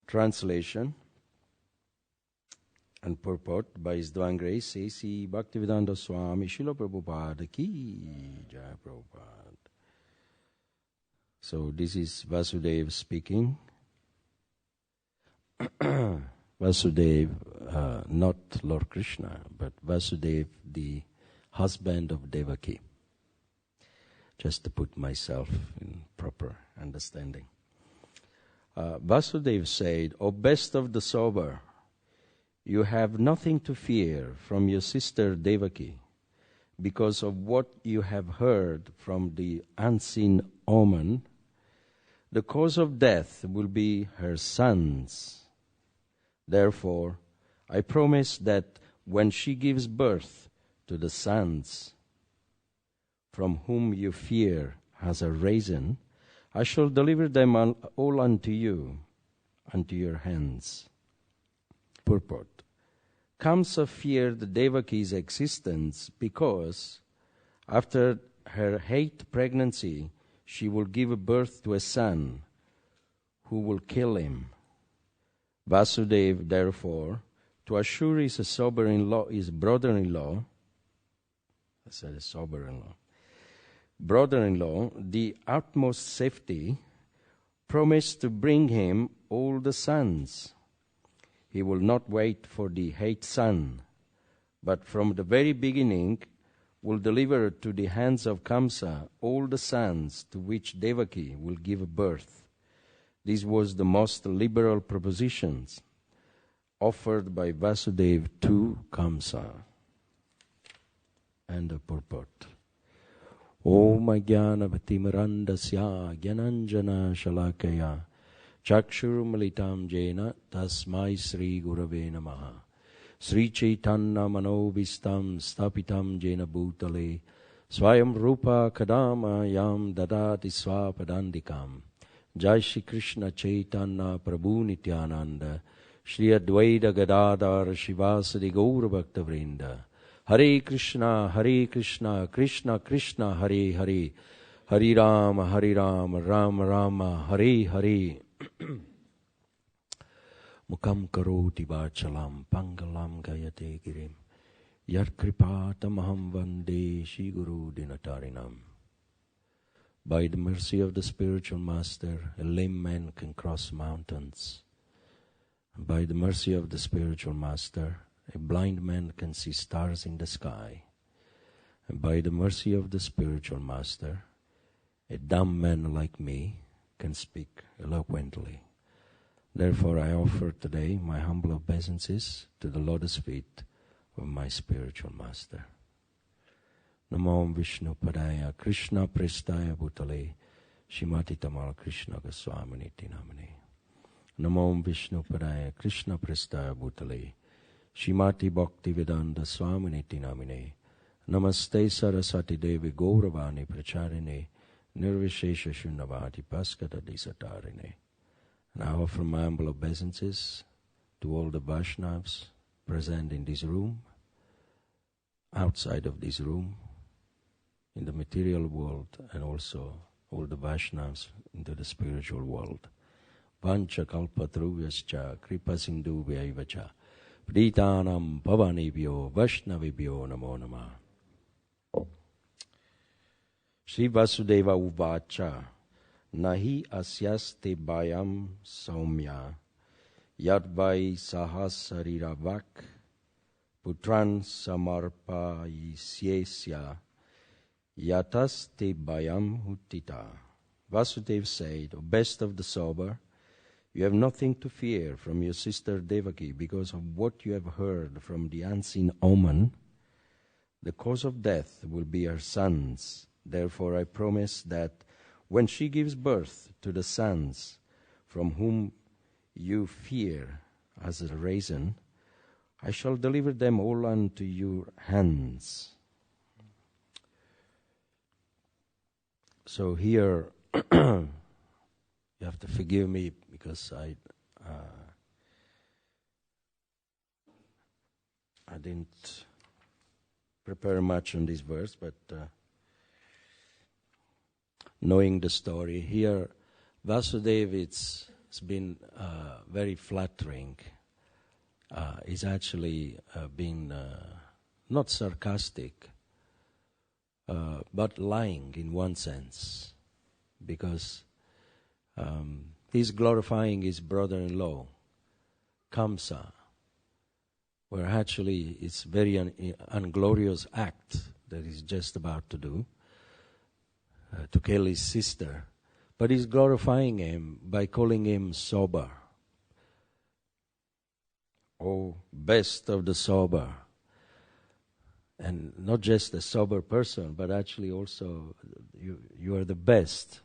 Translation and purport by His Divine Grace A.C. Bhaktivedanta Swami Srila Prabhupada Ki Jai Prabhupada. So this is Vasudev speaking. Vasudev, not Lord Krishna, but Vasudev, the husband of Devaki. Just to put myself in proper understanding. Vasudev said, O best of the sober, you have nothing to fear from your sister Devaki because of what you have heard from the unseen omen. The cause of death will be her sons. Therefore, I promise that when she gives birth to the sons from whom you fear has arisen, I shall deliver them all unto you, unto your hands. Purport. Kamsa feared Devaki's existence because after her 8th pregnancy, she will give birth to a son who will kill him. Vasudeva, therefore, to assure his brother-in-law, the utmost safety, promised to bring him all the sons. He will not wait for the 8th son, but from the very beginning will deliver to the hands of Kamsa all the sons to which Devaki will give birth. This was the most liberal propositions offered by Vasudeva to Kamsa. And the purport. Om Jnana Bhatimarandasya Jnananjana Shalakaya Chakshurmalitam Jena Tasmai Sri Gurave Namaha Sri Chaitanya Manovistam Stapitam Jena Bhutale Swayam Rupa Kadama Yam Dadati Swapadandikam Jai Shri Krishna Chaitanya Prabhu Nityananda Shri Advaita Gadadhar Shivasadi Gaura Bhakta Vrinda Hare Krishna, Krishna Krishna, Hare Hare, Hare Rama, Rama Rama, Hare Hare. Mukam karoti vachalam, pangalam gayate girim, yat kripatamaham vande Shri Guru Dinatarinam. By the mercy of the spiritual master, a lame man can cross mountains. By the mercy of the spiritual master, a blind man can see stars in the sky. And by the mercy of the spiritual master, a dumb man like me can speak eloquently. Therefore I offer today my humble obeisances to the lotus feet of my spiritual master. Namo Vishnu Padaya Krishna Prestaya Bhutale Shrimati Tamal Krishna Goswaminiti Namane. Namo Vishnu Padaya Krishna Prestaya Bhutale Shrimati Bhaktivedanta Swaminiti Namine. Namaste Saraswati Devi Gauravani Pracharine Nirvishesha Shunnavati Paskata Disatarine. And I offer my humble obeisances to all the Vaishnavas present in this room, outside of this room, in the material world, and also all the Vaishnavas into the spiritual world. Vancha kalpatruyascha kripa sindhu vyaivacha Pritanam Pavanibhyo Vaishnavibhyo Namo Namah. Sri Vasudeva Uvacha Nahi Asyaste Bhayam Saumya Yadvai Sahasariravak Putran Samarpayisyesya Yataste Bhayam Huttita. Vasudeva said, O best of the sober, you have nothing to fear from your sister Devaki because of what you have heard from the unseen omen. The cause of death will be her sons. Therefore I promise that when she gives birth to the sons from whom you fear as a reason, I shall deliver them all unto your hands. So here, you have to forgive me because I didn't prepare much on this verse, but knowing the story here, Vasudeva is it's been very flattering is actually been not sarcastic, but lying in one sense, because he's glorifying his brother-in-law, Kamsa, where actually it's very unglorious act that he's just about to do, to kill his sister. But he's glorifying him by calling him sober. Oh, best of the sober. And not just a sober person, but actually also you are the best.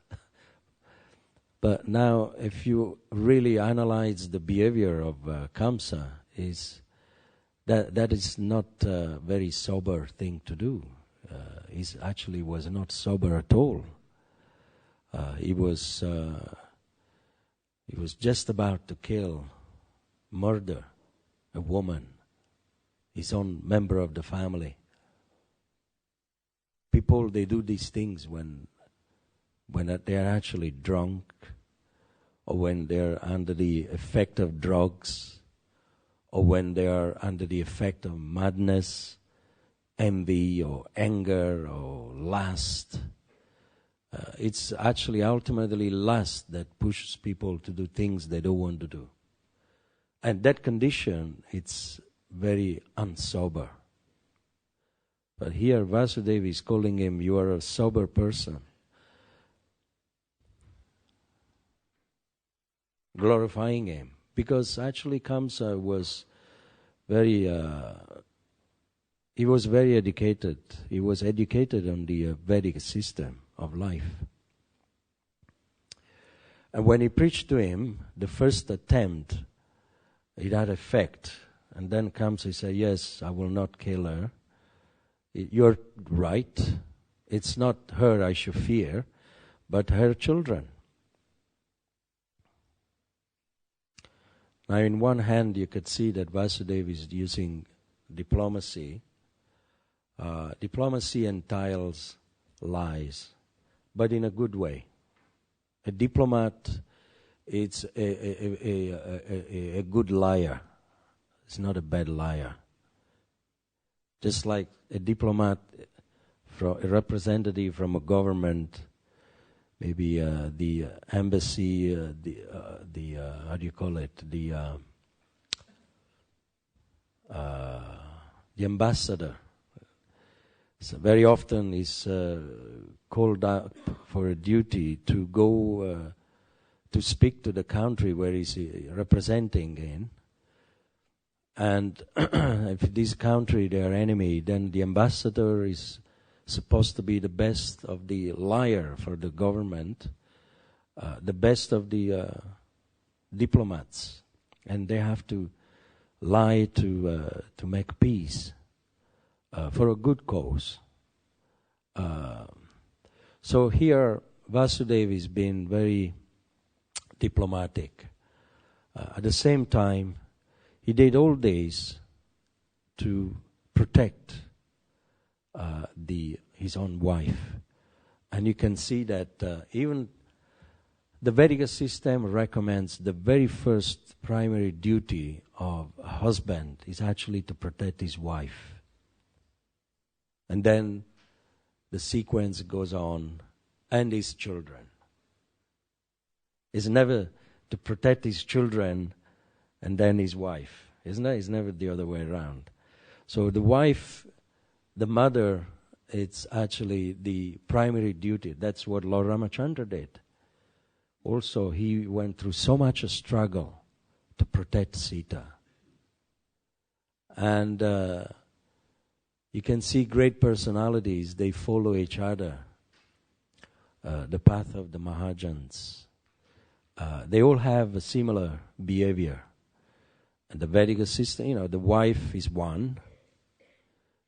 But now, if you really analyze the behavior of Kamsa, is that is not a very sober thing to do. He actually was not sober at all. He was just about to murder a woman, his own member of the family. People, they do these things when they are actually drunk, or when they are under the effect of drugs, or when they are under the effect of madness, envy, or anger, or lust. It's actually ultimately lust that pushes people to do things they don't want to do. And that condition, it's very unsober. But here Vasudeva is calling him, you are a sober person. Glorifying him. Because actually Kamsa was very educated. He was educated on the Vedic system of life. And when he preached to him, the first attempt, it had effect. And then comes, he said, yes, I will not kill her. You're right. It's not her I should fear, but her children. Now, in one hand, you could see that Vasudeva is using diplomacy. Diplomacy entails lies, but in a good way. A diplomat, it's a good liar. It's not a bad liar. Just like a diplomat, a representative from a government, maybe the embassy, the how do you call it? The ambassador. So very often is called up for a duty to go to speak to the country where he's representing in. And if this country they are enemy, then the ambassador is supposed to be the best of the liar for the government, the best of the diplomats, and they have to lie to make peace for a good cause. So here Vasudeva is being very diplomatic. At the same time, he did all this to protect his own wife. And you can see that even the Vedic system recommends the very first primary duty of a husband is actually to protect his wife. And then the sequence goes on, and his children. It's never to protect his children and then his wife, isn't it? It's never the other way around. So the wife, the mother, it's actually the primary duty. That's what Lord Ramachandra did. Also, he went through so much a struggle to protect Sita. And you can see great personalities, they follow each other. The path of the Mahajans. They all have a similar behavior. And the Vedic system, the wife is one.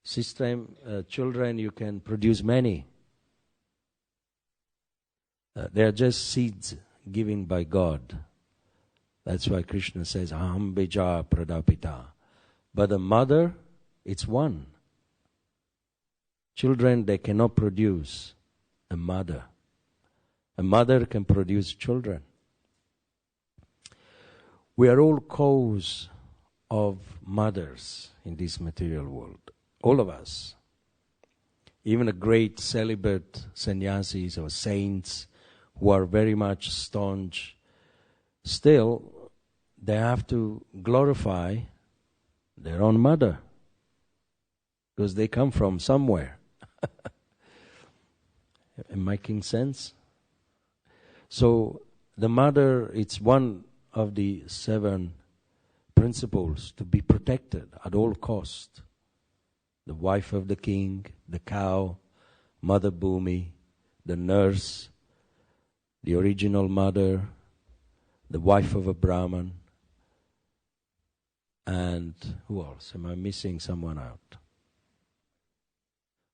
System, children, you can produce many. They are just seeds given by God. That's why Krishna says, Aham bija pradapita. But the mother, it's one. Children, they cannot produce a mother. A mother can produce children. We are all cause of mothers in this material world. All of us. Even the great celibate sannyasis or saints who are very much staunch, still they have to glorify their own mother because they come from somewhere. Am I making sense? So the mother, it's one of the 7 principles to be protected at all cost. The wife of the king, the cow, Mother Bhumi, the nurse, the original mother, the wife of a Brahman, and who else? Am I missing someone out?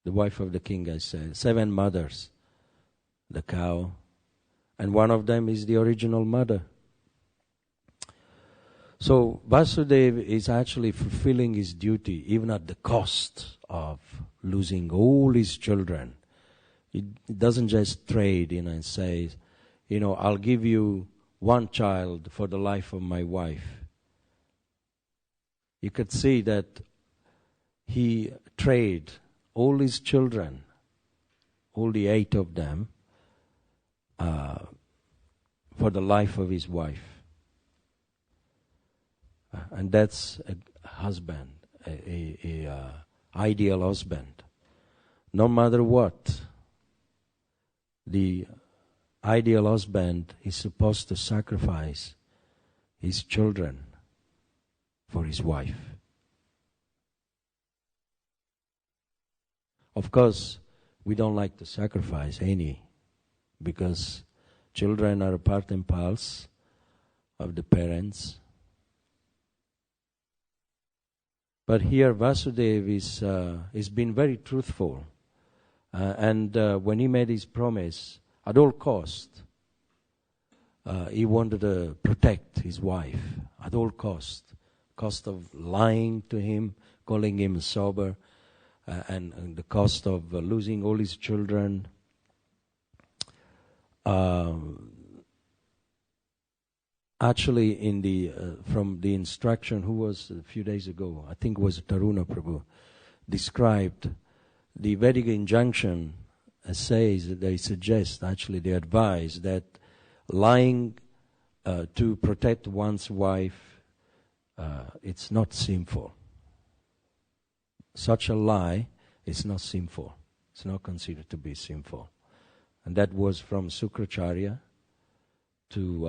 The wife of the king, I said. 7 mothers, the cow, and one of them is the original mother. So Vasudeva is actually fulfilling his duty even at the cost of losing all his children. He doesn't just trade, and say, I'll give you 1 child for the life of my wife. You could see that he traded all his children, all the 8 of them, for the life of his wife. And that's a husband, a ideal husband. No matter what, the ideal husband is supposed to sacrifice his children for his wife. Of course, we don't like to sacrifice any, because children are a part and parcel of the parents. But here Vasudeva is been very truthful. And when he made his promise, at all cost, he wanted to protect his wife at all cost. Cost of lying to him, calling him sober, and the cost of losing all his children. Actually, in the from the instruction, who was a few days ago, I think it was Taruna Prabhu, described the Vedic injunction says that they suggest, actually they advise that lying to protect one's wife, it's not sinful. Such a lie is not sinful. It's not considered to be sinful. And that was from Sukracharya to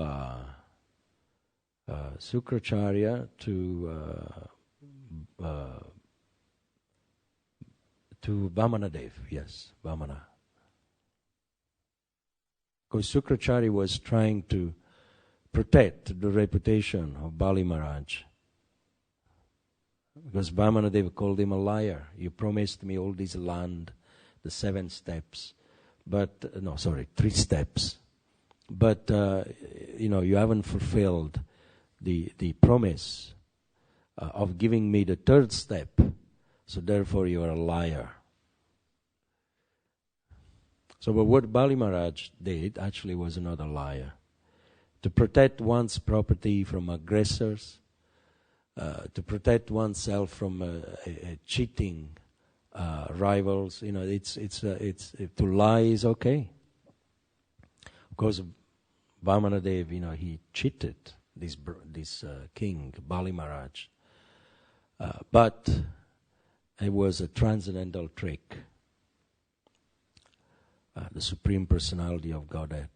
Vamanadev, yes, Vamana. Because Sukracharya was trying to protect the reputation of Bali Maharaj. Because Vamanadev called him a liar. You promised me all this land, the 7 steps, but 3 steps. But you haven't fulfilled the promise of giving me the 3rd step. So therefore you are a liar. So but what Bali Maharaj did actually was another liar. To protect one's property from aggressors, to protect oneself from cheating rivals, to lie is okay. Of course, Vamanadev, he cheated this king, Bali Maharaj, but it was a transcendental trick. The Supreme Personality of Godhead.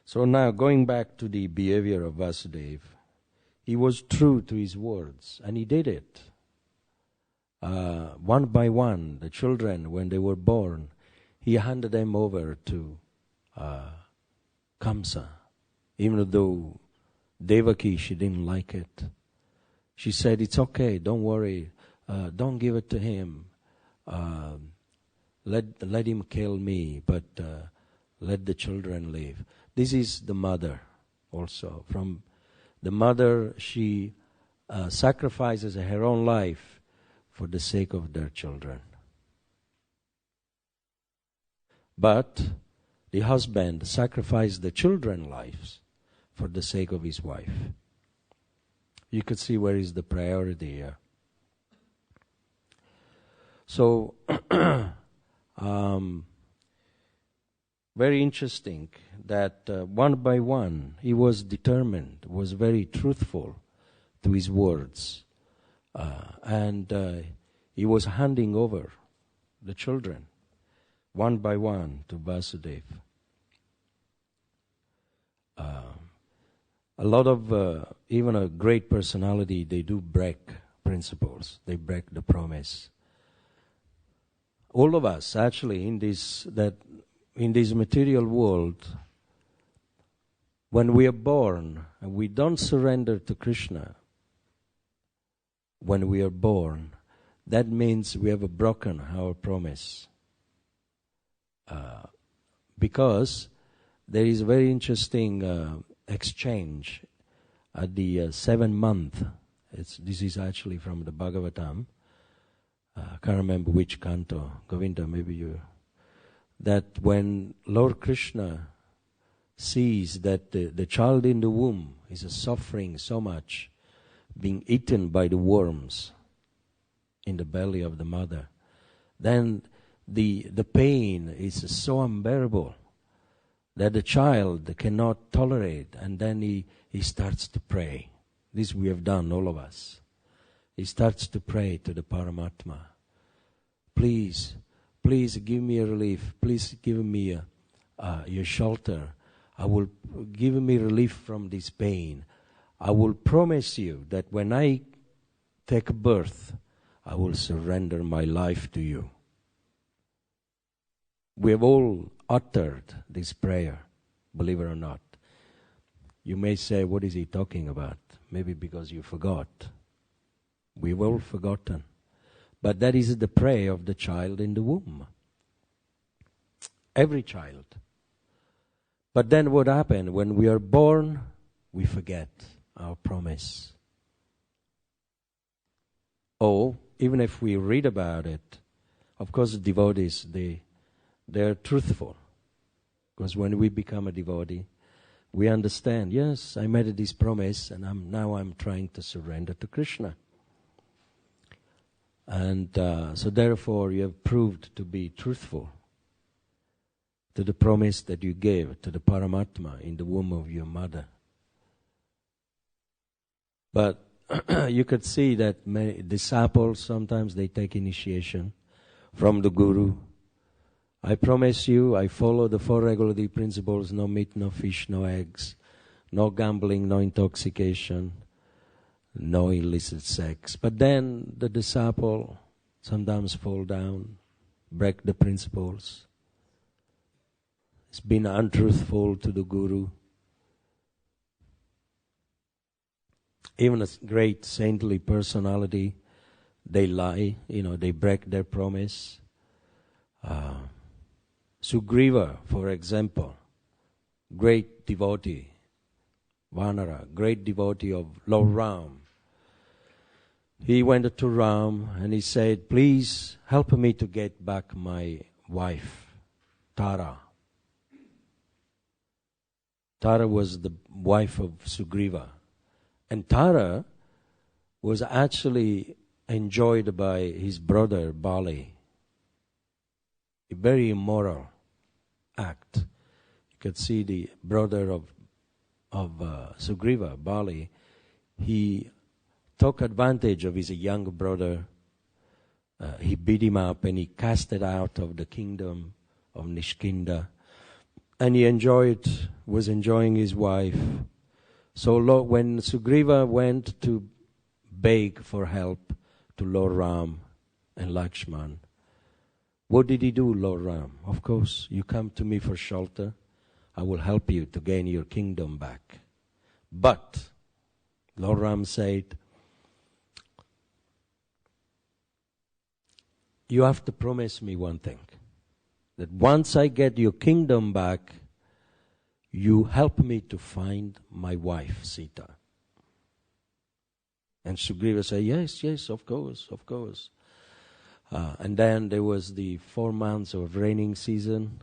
So now, going back to the behavior of Vasudeva, he was true to his words, and he did it. One by one, the children, when they were born, he handed them over to Kamsa. Even though Devaki, she didn't like it. She said, it's okay, don't worry, don't give it to him. Let him kill me, but let the children live. This is the mother also. From the mother, she sacrifices her own life for the sake of their children. But the husband sacrificed the children's lives for the sake of his wife. You could see where is the priority here. So, very interesting that one by one he was determined, was very truthful to his words, and he was handing over the children one by one to Vasudeva. A lot of, even a great personality, they do break principles. They break the promise. All of us, actually, in this material world, when we are born and we don't surrender to Krishna, when we are born, that means we have broken our promise. Because there is a very interesting exchange at the 7th month. This is actually from the Bhagavatam. I can't remember which canto. Govinda, maybe you. That when Lord Krishna sees that the child in the womb is suffering so much, being eaten by the worms in the belly of the mother, then the pain is so unbearable that the child cannot tolerate, and then he starts to pray. This we have done, all of us. He starts to pray to the Paramatma. Please give me a relief. Please give me your shelter. I will give me relief from this pain. I will promise you that when I take birth, I will surrender my life to you. We have all uttered this prayer, believe it or not. You may say, what is he talking about? Maybe because you forgot. We've all forgotten. But that is the prayer of the child in the womb. Every child. But then what happened? When we are born, we forget our promise. Oh, even if we read about it, of course, the devotees, they're truthful. Because when we become a devotee, we understand, yes, I made this promise, and now I'm trying to surrender to Krishna. And so therefore you have proved to be truthful to the promise that you gave to the Paramatma in the womb of your mother. But you could see that many disciples, sometimes they take initiation from the Guru. I promise you, I follow the 4 regularity principles: no meat, no fish, no eggs, no gambling, no intoxication, no illicit sex. But then the disciple sometimes fall down, break the principles. It's been untruthful to the Guru. Even a great saintly personality, they lie, they break their promise. Sugriva, for example, great devotee, Vanara, great devotee of Lord Ram. He went to Ram and he said, please help me to get back my wife, Tara. Tara was the wife of Sugriva. And Tara was actually enjoyed by his brother Bali. A very immoral act. You could see the brother of Sugriva, Bali. He took advantage of his young brother. He beat him up and he cast it out of the kingdom of Nishkinda. And he was enjoying his wife. So when Sugriva went to beg for help to Lord Ram and Lakshman, what did he do, Lord Ram? Of course, you come to me for shelter. I will help you to gain your kingdom back. But Lord Ram said, you have to promise me one thing. That once I get your kingdom back, you help me to find my wife, Sita. And Sugriva said, yes, of course. And then there was the 4 months of raining season.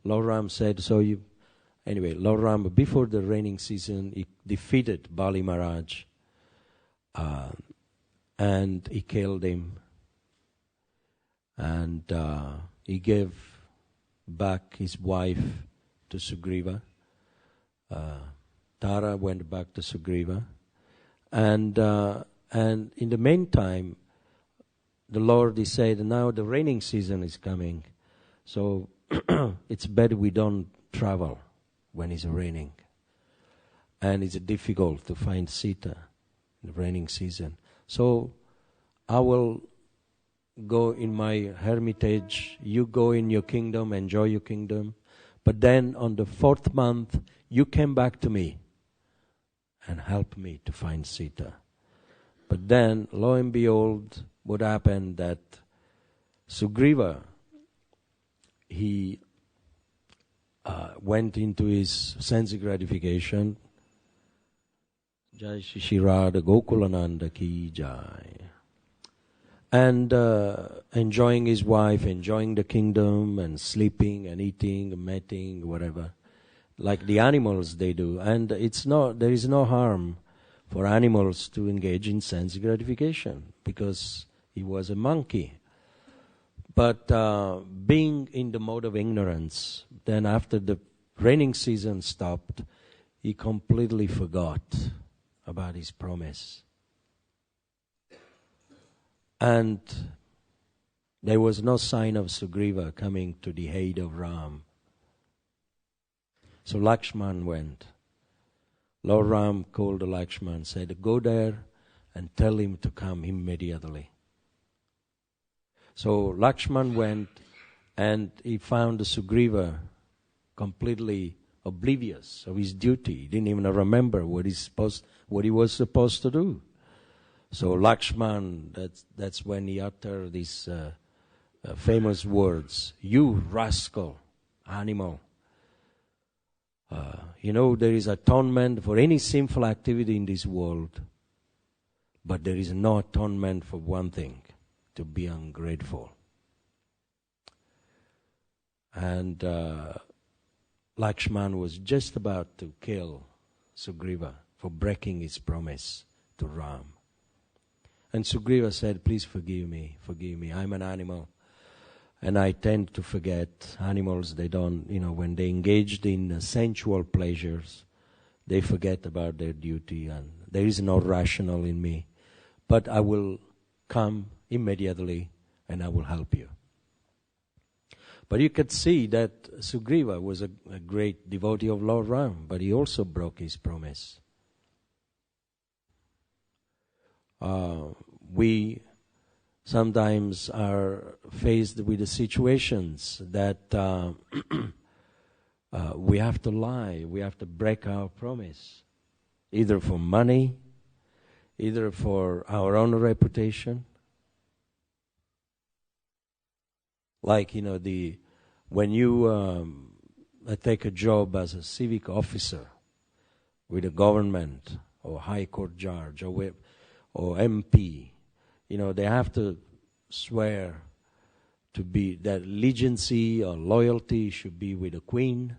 Lord Ram said, Lord Ram, before the raining season, he defeated Bali Maharaj. and he killed him. And he gave back his wife to Sugriva. Tara went back to Sugriva. And in the meantime, the Lord, he said, now the raining season is coming. So it's better we don't travel when it's raining. And it's difficult to find Sita in the raining season. So I will go in my hermitage, you go in your kingdom, enjoy your kingdom. But then on the 4th month, you came back to me and help me to find Sita. But then, lo and behold, what happened that Sugriva, he went into his sense gratification. Jai Shri Radha Gokulananda Ki Jai. And enjoying his wife, enjoying the kingdom, and sleeping and eating, and mating, whatever, like the animals they do. And there is no harm for animals to engage in sense gratification, because he was a monkey. But being in the mode of ignorance, then after the raining season stopped, he completely forgot about his promise. And there was no sign of Sugriva coming to the aid of Ram. So Lakshman went. Lord Ram called Lakshman, said, go there and tell him to come immediately. So Lakshman went and he found Sugriva completely oblivious of his duty. He didn't even remember what he was supposed to do. So Lakshman, that's when he uttered these famous words, you rascal, animal. There is atonement for any sinful activity in this world, but there is no atonement for one thing, to be ungrateful. And Lakshman was just about to kill Sugriva for breaking his promise to Ram. And Sugriva said, please forgive me, I'm an animal. And I tend to forget. Animals, they don't, when they engaged in sensual pleasures, they forget about their duty, and there is no rational in me. But I will come immediately and I will help you. But you could see that Sugriva was a great devotee of Lord Ram, but he also broke his promise. We sometimes are faced with the situations that we have to lie, we have to break our promise, either for money, either for our own reputation. Like, when you take a job as a civic officer with a government or high court judge or MP, they have to swear to be that allegiance or loyalty should be with the Queen,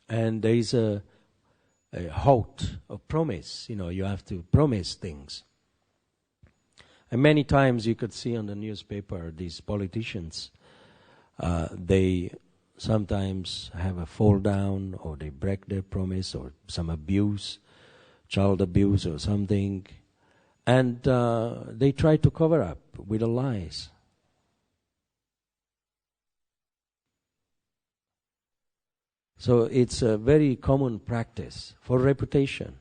and there is a oath of promise. You have to promise things. And many times you could see on the newspaper these politicians, they sometimes have a fall down, or they break their promise, or some abuse, child abuse or something. And they try to cover up with the lies. So it's a very common practice for reputation.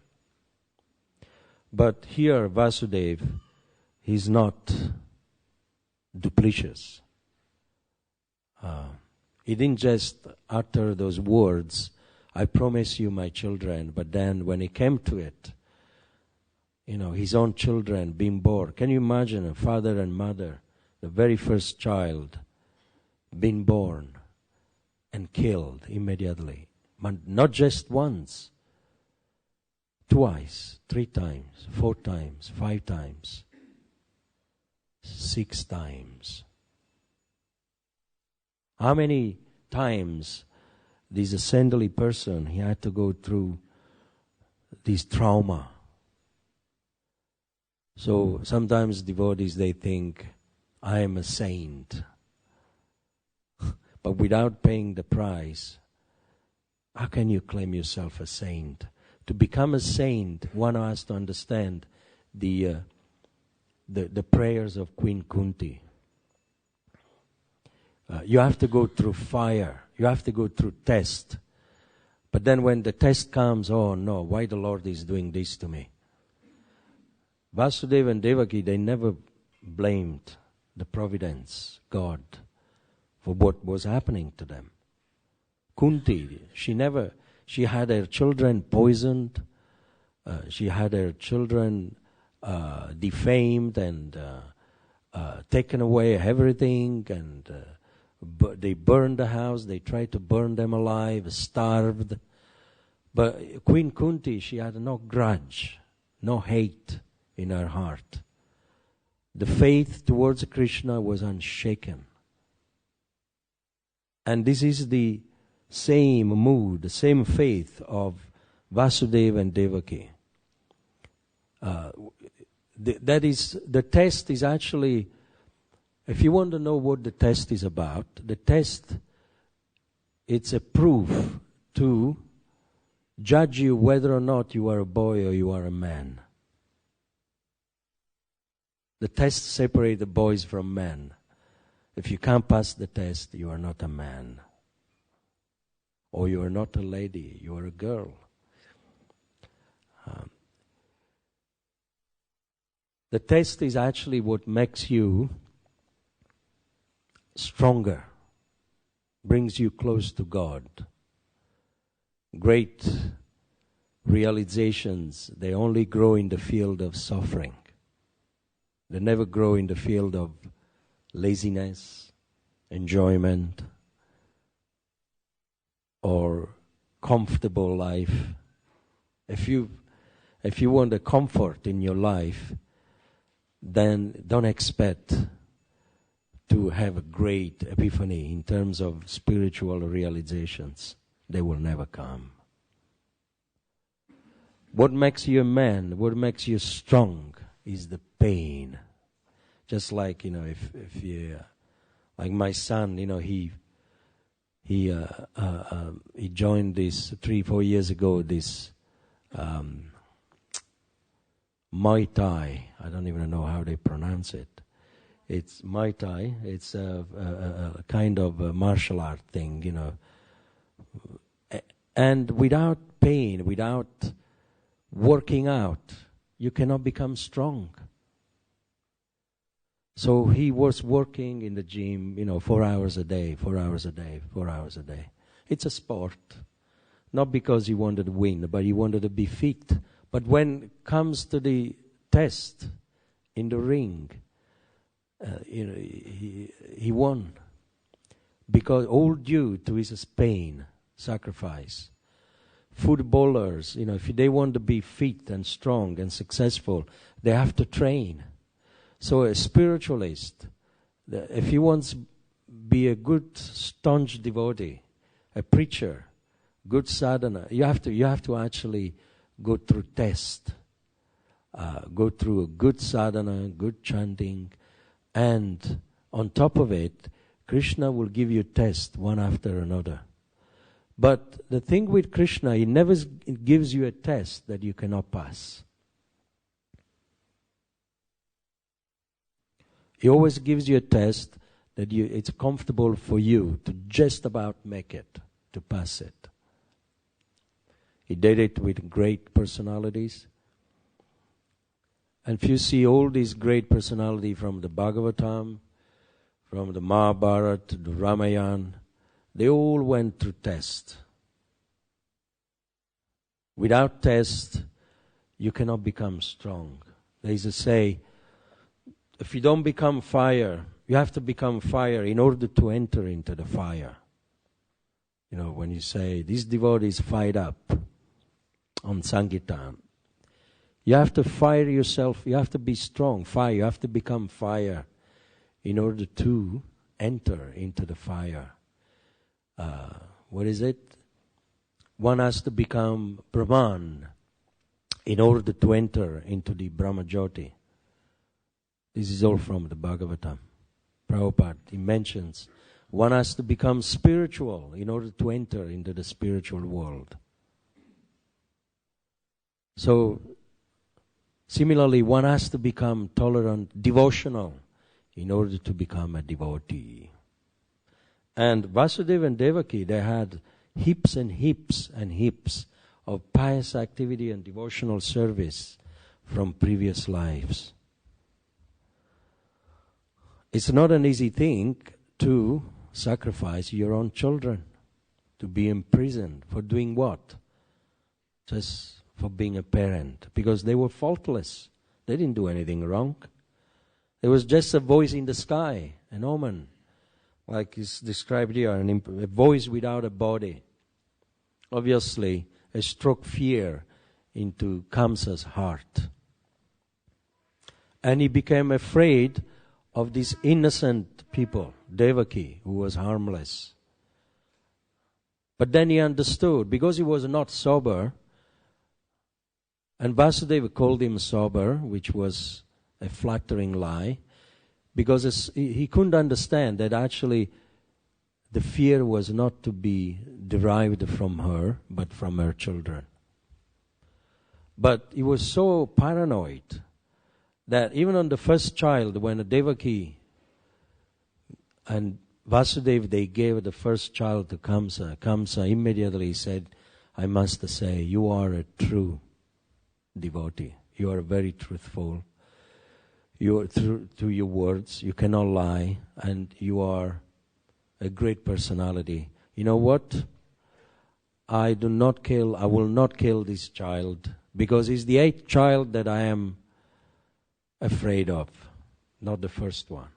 But here Vasudeva, he's not duplicitous. He didn't just utter those words, I promise you my children, but then when he came to it, his own children being born. Can you imagine a father and mother, the very first child, being born and killed immediately? Not just once, twice, 3 times, 4 times, 5 times, 6 times. How many times this ascendly person, he had to go through this trauma So sometimes devotees, they think, I am a saint. But without paying the price, how can you claim yourself a saint? To become a saint, one has to understand the prayers of Queen Kunti. You have to go through fire. You have to go through test. But then when the test comes, oh no, why the Lord is doing this to me? Vasudeva and Devaki, they never blamed the providence, God, for what was happening to them. Kunti, she had her children poisoned, she had her children defamed and taken away everything, and they burned the house, they tried to burn them alive, starved. But Queen Kunti, she had no grudge, no hate in her heart. The faith towards Krishna was unshaken. And this is the same mood, the same faith of Vasudeva and Devaki. The test is actually, if you want to know what the test is about, the test, it's a proof to judge you whether or not you are a boy or you are a man. The test separates the boys from men. If you can't pass the test, you are not a man. Or you are not a lady, you are a girl. The test is actually what makes you stronger, brings you close to God. Great realizations, they only grow in the field of suffering. They never grow in the field of laziness, enjoyment, or comfortable life. If you want a comfort in your life, then don't expect to have a great epiphany in terms of spiritual realizations. They will never come. What makes you a man, what makes you strong is the pain. Just like, if you, like my son, he joined this 3-4 years ago, this Muay Thai. I don't even know how they pronounce it. It's Muay Thai. It's a kind of a martial art thing, And without pain, without working out, you cannot become strong. So he was working in the gym, 4 hours a day, 4 hours a day, 4 hours a day. It's a sport. Not because he wanted to win, but he wanted to be fit. But when it comes to the test in the ring, he won. Because all due to his pain, sacrifice. Footballers, if they want to be fit and strong and successful, they have to train. So a spiritualist, if he wants to be a good staunch devotee, a preacher, good sadhana, you have to actually go through test, go through a good sadhana, good chanting, and on top of it, Krishna will give you test one after another. But the thing with Krishna, he never gives you a test that you cannot pass. He always gives you a test that it's comfortable for you to just about make it, to pass it. He did it with great personalities. And if you see all these great personalities from the Bhagavatam, from the Mahabharata, the Ramayana, they all went through test. Without test, you cannot become strong. There is a say, if you don't become fire, you have to become fire in order to enter into the fire. When you say, this devotee is fired up on Sankirtan, you have to fire yourself, you have to be strong, fire, you have to become fire in order to enter into the fire. What is it? One has to become Brahman in order to enter into the Brahmajyoti. This is all from the Bhagavatam. Prabhupada, he mentions one has to become spiritual in order to enter into the spiritual world. So, similarly, one has to become tolerant, devotional, in order to become a devotee. And Vasudeva and Devaki, they had heaps and heaps and heaps of pious activity and devotional service from previous lives. It's not an easy thing to sacrifice your own children, to be imprisoned for doing what? Just for being a parent, because they were faultless. They didn't do anything wrong. There was just a voice in the sky, an omen, like is described here, a voice without a body. Obviously, it struck fear into Kamsa's heart. And he became afraid of these innocent people, Devaki, who was harmless. But then he understood, because he was not sober, and Vasudeva called him sober, which was a flattering lie, because he couldn't understand that actually the fear was not to be derived from her, but from her children. But he was so paranoid that even on the first child, when Devaki and Vasudeva, they gave the first child to Kamsa immediately said, I must say, you are a true devotee. You are very truthful. You are true to your words. You cannot lie. And you are a great personality. You know what? I will not kill this child, because he's the 8th child that I am afraid of, not the first one.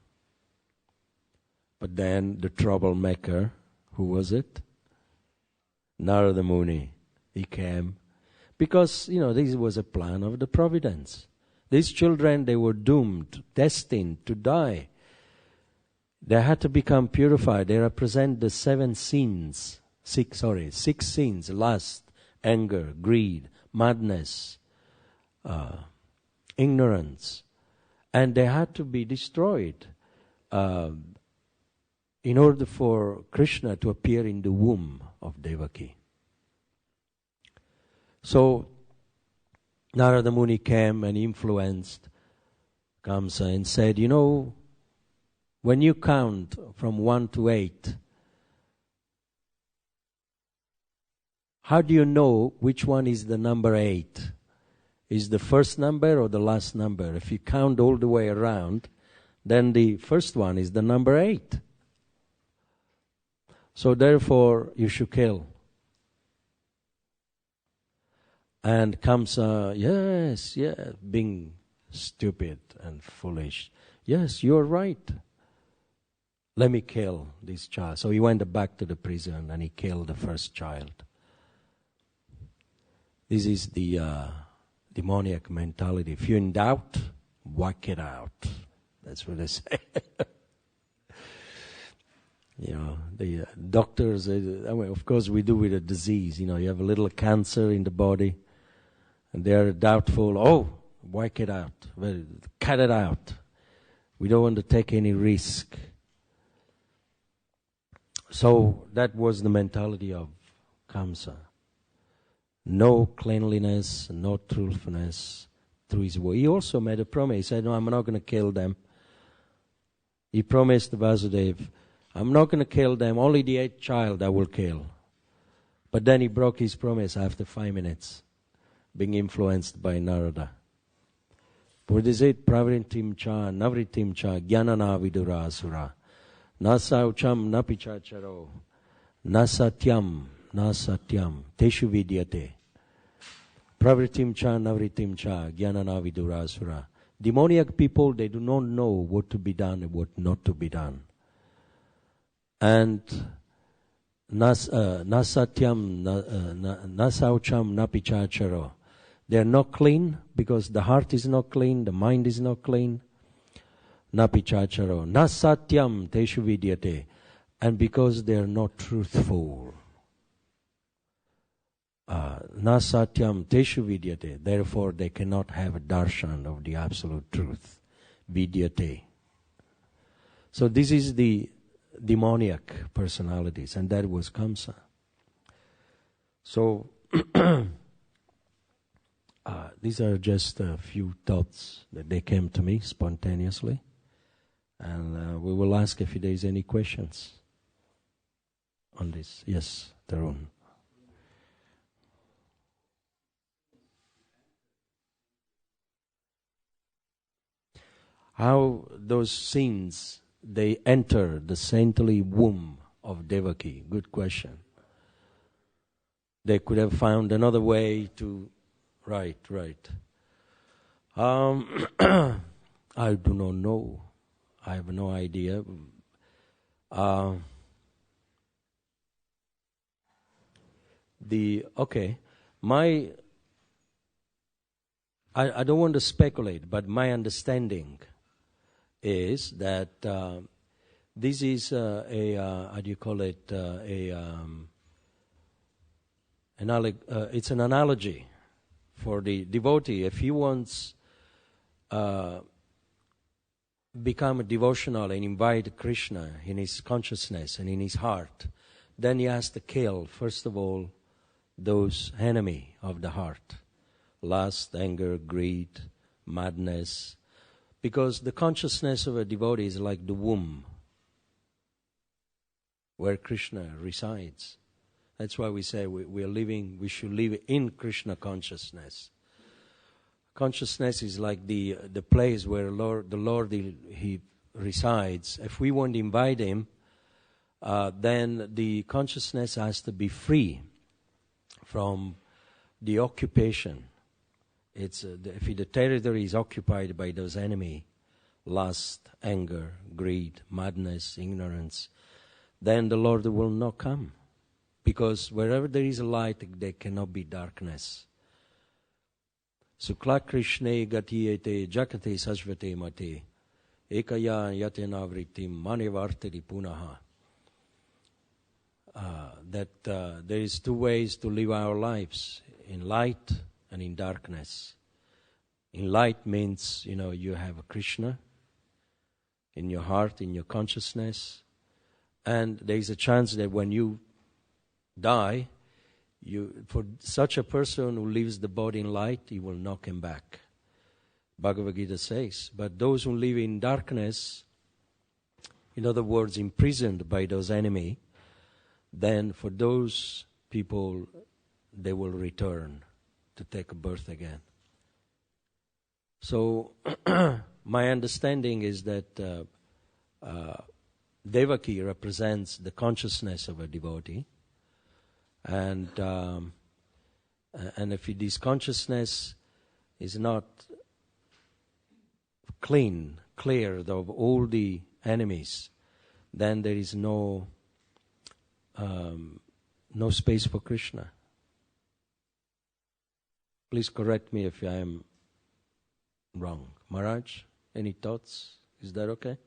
But then the troublemaker, who was it? Narada Muni. He came. Because, this was a plan of the providence. These children, they were doomed, destined to die. They had to become purified. They represent the 7 sins. 6 sins. Lust, anger, greed, madness, ignorance. And they had to be destroyed in order for Krishna to appear in the womb of Devaki. So Narada Muni came and influenced Kamsa and said, when you count from 1 to 8, how do you know which one is the number 8? Is the first number or the last number? If you count all the way around, then the first one is the number 8. So therefore, you should kill. And Kamsa, yes, being stupid and foolish. Yes, you're right. Let me kill this child. So he went back to the prison and he killed the first child. This is the demoniac mentality. If you're in doubt, whack it out. That's what they say. The doctors, of course we do with a disease. You have a little cancer in the body and they're doubtful, whack it out. Well, cut it out. We don't want to take any risk. So that was the mentality of Kamsa. No cleanliness, no truthfulness through his word. He also made a promise. He said, no, I'm not going to kill them. He promised Vasudeva, I'm not going to kill them. Only the 8th child I will kill. But then he broke his promise after 5 minutes, being influenced by Narada. What is it? Pravritim cha, navritim cha, jnanana vidura asura. Na saucham na pichacharo. Na satyam, teshu vidyate. Pravritim cha, navritim cha, jnanana vidura asura. Demoniac people, they do not know what to be done and what not to be done. And nasatyam, nasaucham, napichacharo. They are not clean because the heart is not clean, the mind is not clean. Napichacharo. Nasatyam teshu vidyate. And because they are not truthful. Nasatyam teshu vidyate. Therefore they cannot have a darshan of the absolute truth. vidyate. So this is the demoniac personalities, and that was Kamsa. So these are just a few thoughts that they came to me spontaneously, and we will ask if there is any questions on this. Yes, Tarun. How those sins, they enter the saintly womb of Devaki? Good question. They could have found another way to... Right. I do not know. I have no idea. I don't want to speculate, but my understanding is that this is how do you call it? It's an analogy for the devotee. If he wants become devotional and invite Krishna in his consciousness and in his heart, then he has to kill, first of all, those enemy of the heart: lust, anger, greed, madness. Because the consciousness of a devotee is like the womb where Krishna resides. That's why we say we should live in Krishna consciousness. Consciousness is like the place where the Lord he resides. If we want to invite him, then the consciousness has to be free from the occupation. If the territory is occupied by those enemy, lust, anger, greed, madness, ignorance, then the Lord will not come. Because wherever there is a light, there cannot be darkness. Sukla Krishne gatiyete jakate sashvate mate ekaya yatena vritim manevartari punaha. That there is two ways to live our lives: in light and in darkness. In light means, you have a Krishna in your heart, in your consciousness, and there is a chance that when you die, for such a person who leaves the body in light, he will not come back. Bhagavad Gita says. But those who live in darkness, in other words, imprisoned by those enemy, then for those people, they will return to take a birth again. So my understanding is that Devaki represents the consciousness of a devotee, and if this consciousness is not cleared of all the enemies, then there is no space for Krishna. Please correct me if I am wrong. Maharaj, any thoughts? Is that okay?